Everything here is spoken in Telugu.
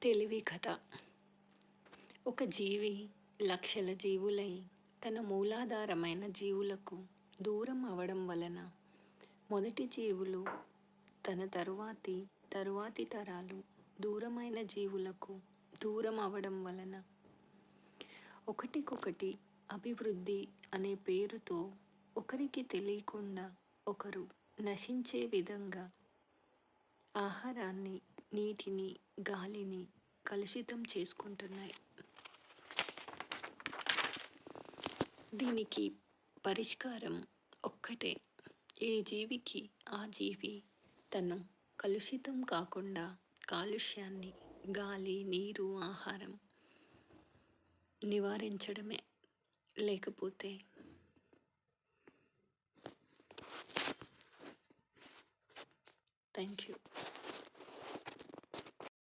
తెలివి కథ. ఒక జీవి లక్షల జీవులై తన మూలాధారమైన జీవులకు దూరం అవడం వలన మొదటి జీవులు తన తరువాతి తరాలు దూరమైన జీవులకు దూరం అవడం వలన ఒకటికొకటి అభివృద్ధి అనే పేరుతో ఒకరికి తెలియకుండా ఒకరు నశించే విధంగా ఆహారాన్ని, నీటిని, గాలిని కలుషితం చేసుకుంటున్నాయి. దీనికి పరిష్కారం ఒక్కటే. ఏ జీవికి ఆ జీవి తను కలుషితం కాకుండా కాలుష్యాన్ని, గాలి, నీరు, ఆహారం నివారించడమే. లేకపోతే థ్యాంక్ యూ.